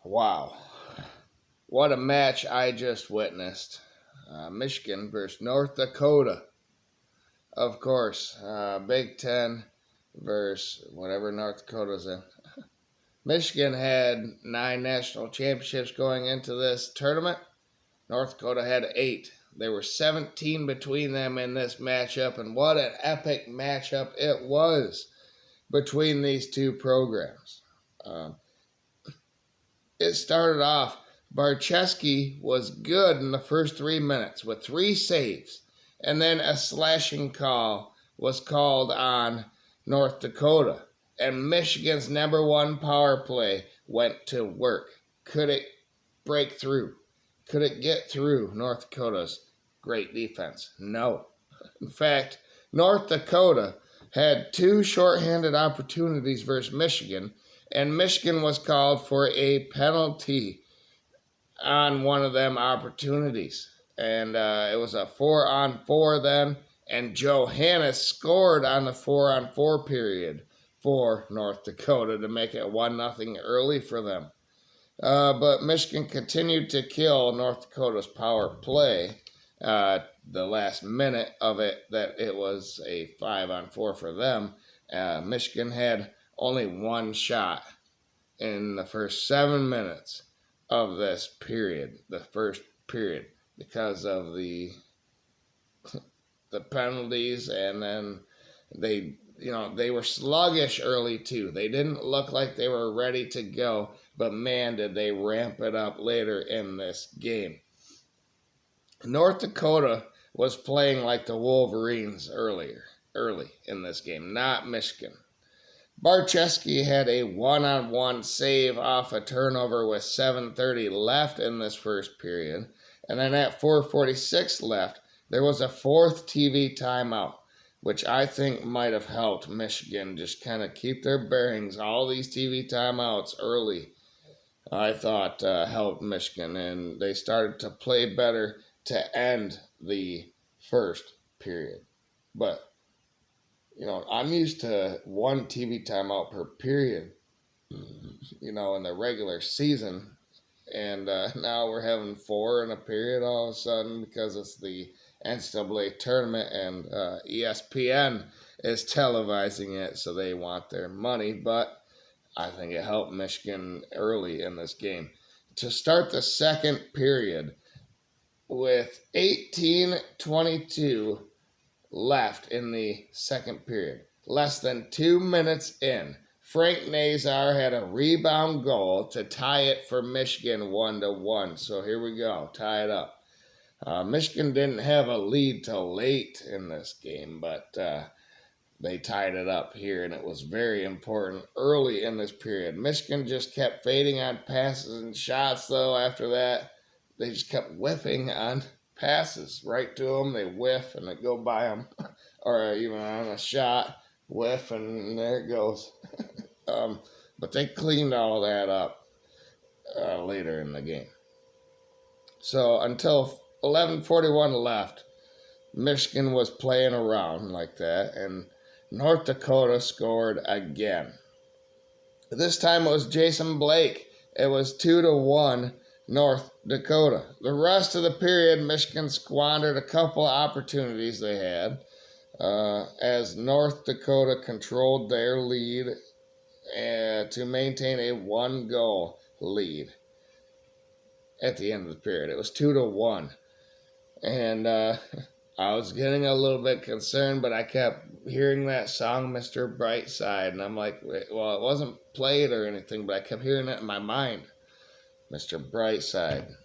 Wow. What a match I just witnessed. Michigan versus North Dakota. Of course, Big Ten versus whatever North Dakota's in. Michigan had 9 national championships going into this tournament. North Dakota had 8. There were 17 between them in this matchup, and what an epic matchup it was between these two programs. It started off, Barczewski was good in the first 3 minutes with 3 saves, and then a slashing call was called on North Dakota, and Michigan's number 1 power play went to work. Could it break through? Could it get through North Dakota's great defense? No. In fact, North Dakota had 2 shorthanded opportunities versus Michigan, and Michigan was called for a penalty on one of them opportunities. And it was a 4-on-4 then, and Johannes scored on the 4-on-4 period for North Dakota to make it 1-0 early for them. But Michigan continued to kill North Dakota's power play. The last minute of it, that it was a 5-on-4 for them. Michigan had only 1 shot in the first 7 minutes of this period, the first period, because of the penalties, and then they were sluggish early too. They didn't look like they were ready to go, but man, did they ramp it up later in this game. North Dakota was playing like the Wolverines early in this game, not Michigan. Barczewski had a 1-on-1 save off a turnover with 7:30 left in this first period, and then at 4:46 left, there was a 4th TV timeout, which I think might have helped Michigan just kind of keep their bearings. All these TV timeouts early, I thought, helped Michigan, and they started to play better to end the first period. But I'm used to 1 TV timeout per period, in the regular season. And now we're having 4 in a period all of a sudden because it's the NCAA tournament, and ESPN is televising it, so they want their money. But I think it helped Michigan early in this game. To start the second period with 18:22 left in the second period, less than 2 minutes in, Frank Nazar had a rebound goal to tie it for Michigan 1-1. So here we go, tie it up. Michigan didn't have a lead till late in this game, but they tied it up here, and it was very important early in this period. Michigan just kept fading on passes and shots, though. After that, they just kept whiffing on passes right to them. They whiff and they go by them, or even on a shot, whiff, and there it goes. But they cleaned all that up later in the game. So until 11:41 left, Michigan was playing around like that, and North Dakota scored again. This time it was Jason Blake. It was 2-1 North Dakota. The rest of the period, Michigan squandered a couple of opportunities they had as North Dakota controlled their lead to maintain a 1-goal lead at the end of the period. It was 2-1. And I was getting a little bit concerned, but I kept hearing that song, Mr. Brightside, and I'm like, well, it wasn't played or anything, but I kept hearing it in my mind. Mr. Brightside,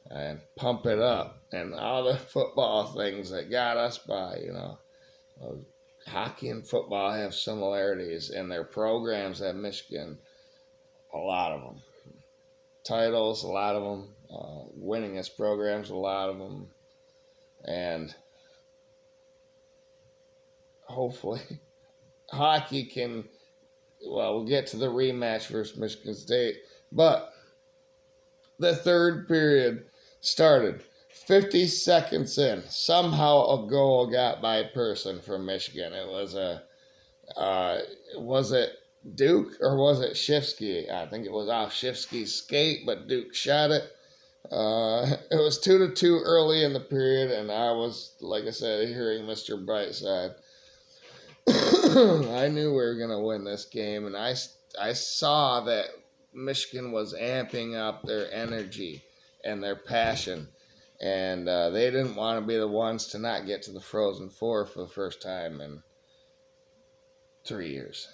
and Pump It Up, and all the football things that got us by, Hockey and football have similarities in their programs at Michigan, a lot of them. Titles, a lot of them. Winningest programs, a lot of them. And hopefully hockey can, we'll get to the rematch versus Michigan State. But the third period started 50 seconds in. Somehow a goal got by Person from Michigan. It was Duke, or was it Shifsky? I think it was off Shifsky's skate, but Duke shot it. It was 2-2 early in the period, and I was, like I said, hearing Mr. Brightside. I knew we were going to win this game, and I saw that Michigan was amping up their energy and their passion, and they didn't want to be the ones to not get to the Frozen Four for the first time in 3 years.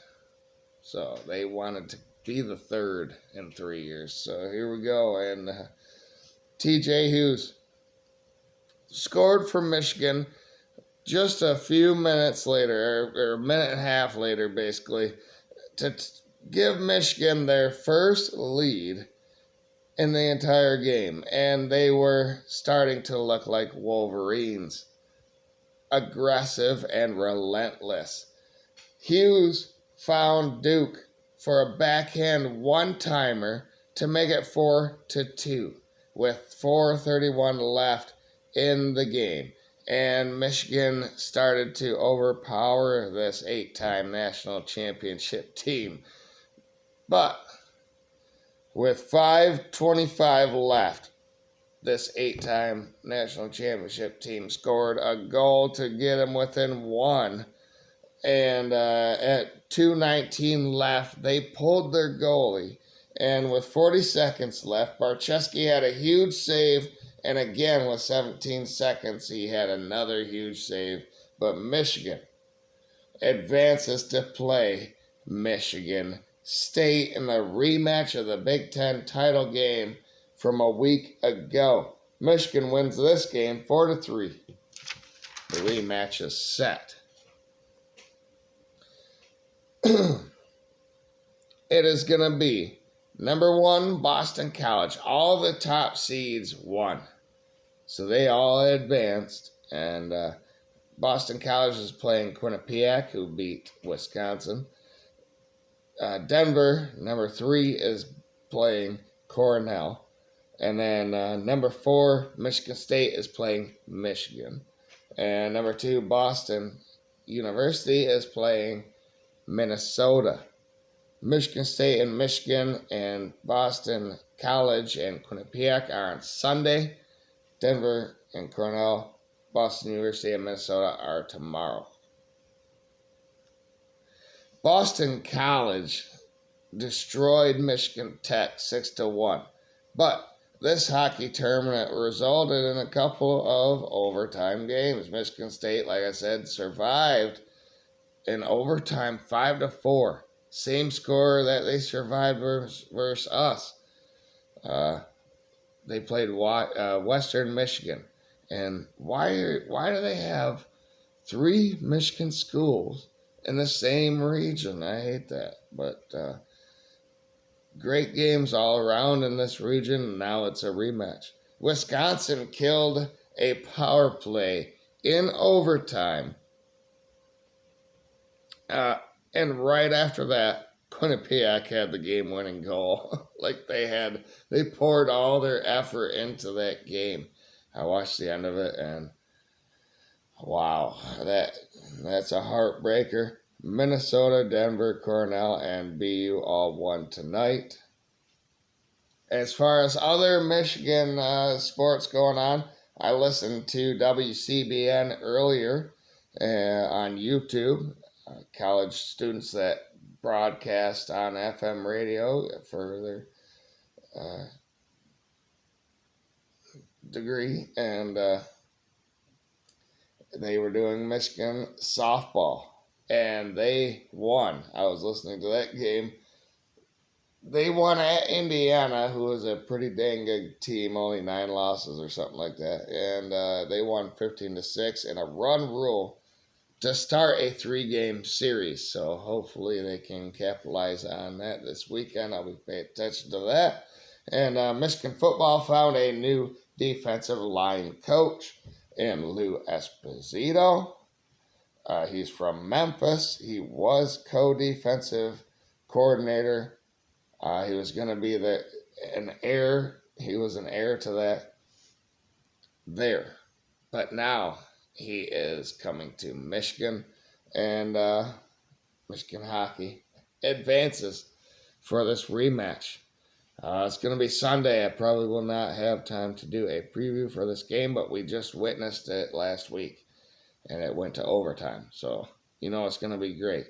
So they wanted to be the third in 3 years. So here we go, and TJ Hughes scored for Michigan just a few minutes later, or a minute and a half later, basically, to give Michigan their first lead in the entire game. And they were starting to look like Wolverines, aggressive and relentless. Hughes found Duke for a backhand one-timer to make it 4-2 with 4:31 left in the game. And Michigan started to overpower this 8-time national championship team. But with 5:25 left, this 8-time national championship team scored a goal to get them within one. And at 2:19 left, they pulled their goalie. And with 40 seconds left, Barczewski had a huge save. And again, with 17 seconds, he had another huge save. But Michigan advances to play Michigan State in the rematch of the Big Ten title game from a week ago. Michigan wins this game 4-3. The rematch is set. It is going to be number 1, Boston College. All the top seeds won. So they all advanced. And Boston College is playing Quinnipiac, who beat Wisconsin. Denver, number 3, is playing Cornell. And then number 4, Michigan State, is playing Michigan. And number 2, Boston University, is playing Minnesota. Michigan State and Michigan and Boston College and Quinnipiac are on Sunday. Denver and Cornell, Boston University and Minnesota are tomorrow. Boston College destroyed Michigan Tech 6-1. But this hockey tournament resulted in a couple of overtime games. Michigan State, like I said, survived in overtime 5-4. Same score that they survived versus us. They played Western Michigan. And why do they have 3 Michigan schools in the same region? I hate that. But great games all around in this region. Now it's a rematch. Wisconsin killed a power play in overtime. And right after that, Quinnipiac had the game-winning goal. They poured all their effort into that game. I watched the end of it, and wow, that's a heartbreaker. Minnesota, Denver, Cornell, and BU all won tonight. As far as other Michigan sports going on, I listened to WCBN earlier on YouTube. College students that broadcast on FM radio for their degree, and they were doing Michigan softball, and they won. I was listening to that game. They won at Indiana, who was a pretty dang good team, only 9 losses or something like that, and they won 15-6 in a run rule to start a 3-game series. So hopefully they can capitalize on that this weekend. I'll be paying attention to that. And Michigan football found a new defensive line coach in Lou Esposito. He's from Memphis. He was co-defensive coordinator. He was going to be an heir. He was an heir to that there. But now he is coming to Michigan and Michigan hockey. advances for this rematch. It's going to be Sunday. I probably will not have time to do a preview for this game, but we just witnessed it last week, and it went to overtime. So, it's going to be great.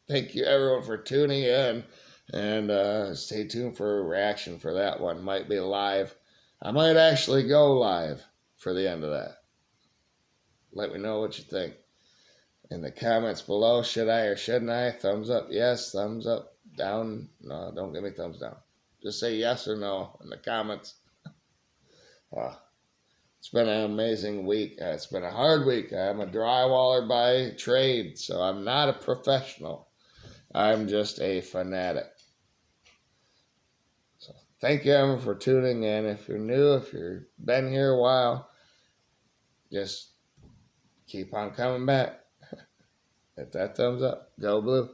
Thank you, everyone, for tuning in, and stay tuned for a reaction for that one. Might be live. I might actually go live for the end of that. Let me know what you think in the comments below. Should I or shouldn't I? Thumbs up, yes. Thumbs up, down. No, don't give me thumbs down. Just say yes or no in the comments. It's been an amazing week. It's been a hard week. I'm a drywaller by trade, so I'm not a professional. I'm just a fanatic. So thank you, everyone, for tuning in. If you're new, if you've been here a while, just keep on coming back. Hit that thumbs up. Go Blue.